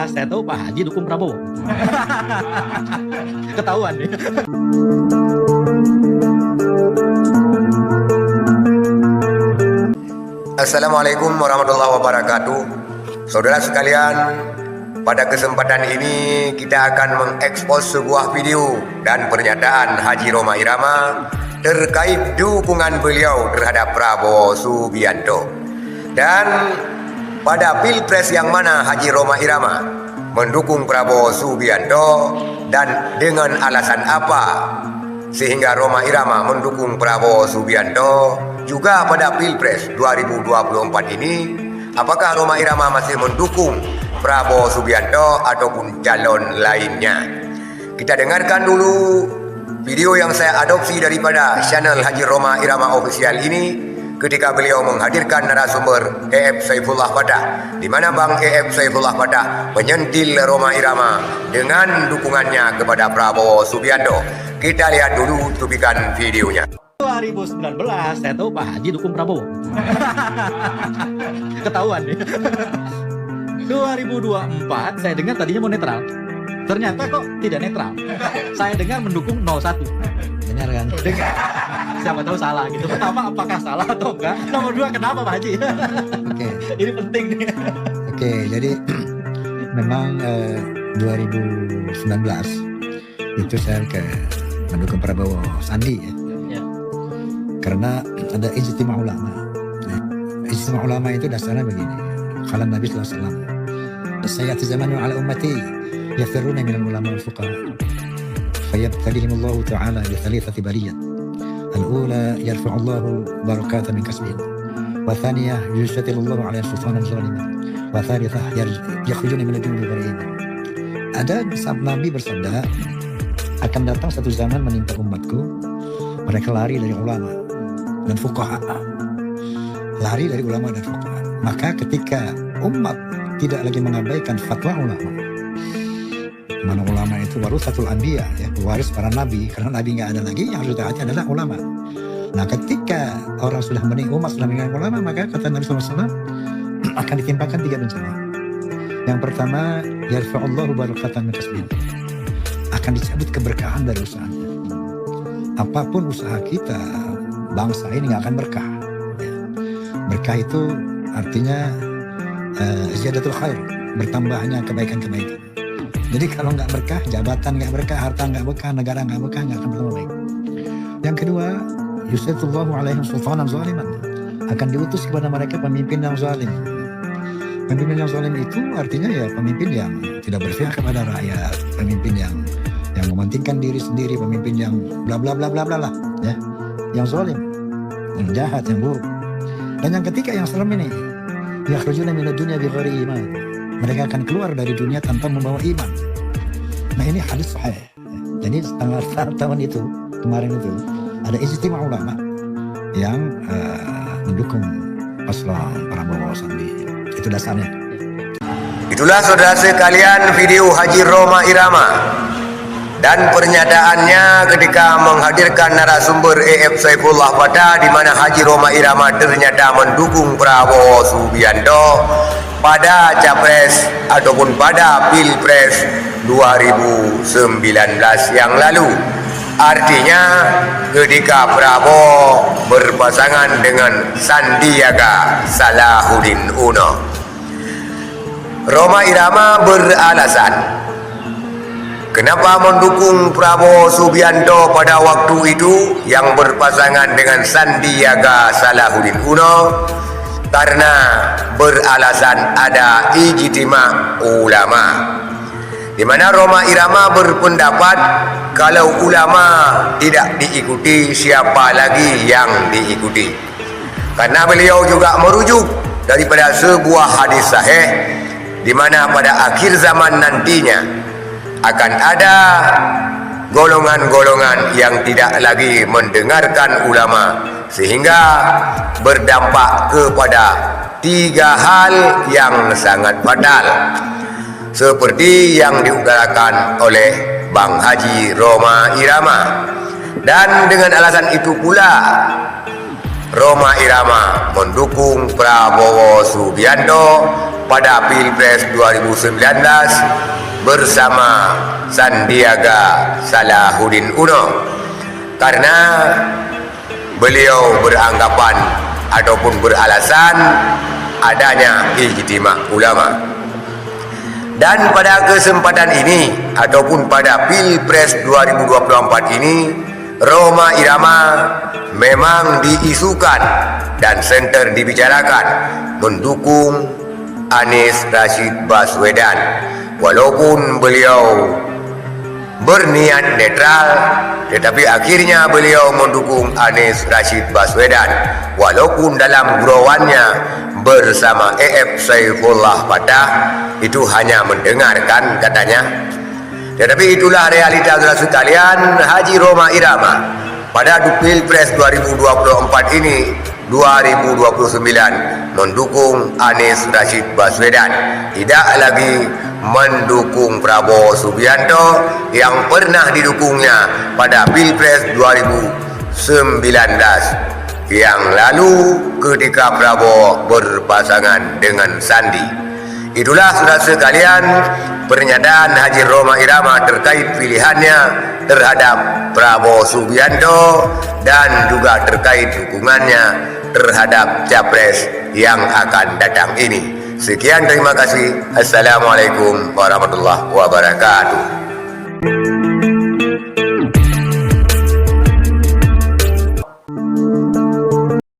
saya tahu Pak Haji dukung Prabowo. Ketahuan nih. Assalamualaikum warahmatullahi wabarakatuh. Saudara sekalian, pada kesempatan ini kita akan mengekspos sebuah video dan pernyataan Haji Rhoma Irama terkait dukungan beliau terhadap Prabowo Subianto. Dan pada Pilpres yang mana Haji Rhoma Irama mendukung Prabowo Subianto dan dengan alasan apa sehingga Rhoma Irama mendukung Prabowo Subianto. Juga pada Pilpres 2024 ini, apakah Rhoma Irama masih mendukung Prabowo Subianto ataupun calon lainnya? Kita dengarkan dulu video yang saya adopsi daripada channel Haji Rhoma Irama Official ini ketika beliau menghadirkan narasumber E.F. Saifullah Fatah, di mana Bang E.F. Saifullah Fatah menyentil Rhoma Irama dengan dukungannya kepada Prabowo Subianto. Kita lihat dulu cuplikan videonya. 2019 saya tahu Pak Haji dukung Prabowo. Ketahuan nih. 2024 saya dengar tadinya mau netral. Ternyata kok tidak netral. Saya dengar mendukung 01. Benar kan? Dengar. Siapa tahu salah gitu. Pertama, apakah salah atau enggak? Nomor 2, kenapa Pak Haji? Oke. Ini penting nih. Oke, jadi memang 2019 itu saya mendukung Prabowo Sandi ya. Karena ada ijtima ulama. Ijtima ulama itu dasarnya begini. Kala Nabi sallallahu alaihi wasallam, "Sayati zamanu ala ummati yafiruna min al-ulama wal fuqaha. Fayabtalihim Allah Ta'ala bi thalithati bariyat. Al-ula yarfa'u Allah barakatan min kasbihim. Wa thaniyah yusatilu Allah 'ala sultanan zaliman. Wa thalithah yakhrujuna min ad-dunya gharib." Ada sabda Nabi bersabda, akan datang satu zaman menimpa umatku, mereka lari dari ulama dan fuqaha, lari dari ulama dan fuqaha. Maka ketika umat tidak lagi mengabaikan fatwa ulama, mana ulama itu warasatul anbiya ya, waris para nabi, karena nabi nggak ada lagi, yang harus ditaati adalah ulama. Nah ketika orang sudah umat sudah meninggalkan ulama, maka kata Nabi SAW akan ditimpakan 3 bencana. Yang pertama, yarfa'ullahu barakatan min kasbihim, akan dicabut keberkahan dari usahanya. Apapun usaha kita, bangsa ini nggak akan berkah. Berkah itu artinya ziyadatul khair, bertambahnya kebaikan-kebaikan. Jadi kalau nggak berkah, jabatan nggak berkah, harta nggak berkah, negara nggak berkah, nggak akan bertambah baik. Yang kedua, yusatullahu alaihim sultanan zaliman, akan diutus kepada mereka pemimpin yang zalim. Pemimpin yang zalim itu artinya ya pemimpin yang tidak berpihak kepada rakyat, pemimpin yang mementingkan diri sendiri, pemimpin yang bla bla bla bla bla lah, ya, yang zalim, yang jahat, yang buruk. Dan yang ketiga yang serem ini, yakhrujuna minad dunya bighairi iman, mereka akan keluar dari dunia tanpa membawa iman. Nah ini hadis sahih. Jadi tahun itu, kemarin itu ada ijtima ulama yang mendukung paslon Prabowo Sandi. Itu dasarnya. Itulah saudara sekalian video Haji Rhoma Irama dan pernyataannya ketika menghadirkan narasumber E.F. Saifullah Fatah, di mana Haji Rhoma Irama ternyata mendukung Prabowo Subianto pada Capres ataupun pada Pilpres 2019 yang lalu. Artinya ketika Prabowo berpasangan dengan Sandiaga Salahuddin Uno, Rhoma Irama beralasan kenapa mendukung Prabowo Subianto pada waktu itu yang berpasangan dengan Sandiaga Salahuddin Uno, karena beralasan ada ijtima ulama, di mana Rhoma Irama berpendapat kalau ulama tidak diikuti, siapa lagi yang diikuti? Karena beliau juga merujuk daripada sebuah hadis sahih, di mana pada akhir zaman nantinya akan ada golongan-golongan yang tidak lagi mendengarkan ulama, sehingga berdampak kepada 3 hal yang sangat fatal, seperti yang diutarakan oleh Bang Haji Rhoma Irama. Dan dengan alasan itu pula Rhoma Irama mendukung Prabowo Subianto pada Pilpres 2019 bersama Sandiaga Salahuddin Uno, karena beliau beranggapan ataupun beralasan adanya ijtima ulama. Dan pada kesempatan ini ataupun pada Pilpres 2024 ini, Rhoma Irama memang diisukan dan senter dibicarakan mendukung Anies Rashid Baswedan, walaupun beliau berniat netral, tetapi akhirnya beliau mendukung Anies Rashid Baswedan, walaupun dalam gurauannya bersama EF Saifullah Fatah itu hanya mendengarkan katanya. Tetapi itulah realita saudara sekalian. Haji Rhoma Irama pada Pilpres 2024 ini 2029 mendukung Anies Rashid Baswedan, tidak lagi mendukung Prabowo Subianto yang pernah didukungnya pada Pilpres 2019 yang lalu ketika Prabowo berpasangan dengan Sandi. Itulah saudara sekalian pernyataan Haji Rhoma Irama terkait pilihannya terhadap Prabowo Subianto dan juga terkait dukungannya terhadap capres yang akan datang ini. Sekian, terima kasih. Assalamualaikum warahmatullahi wabarakatuh.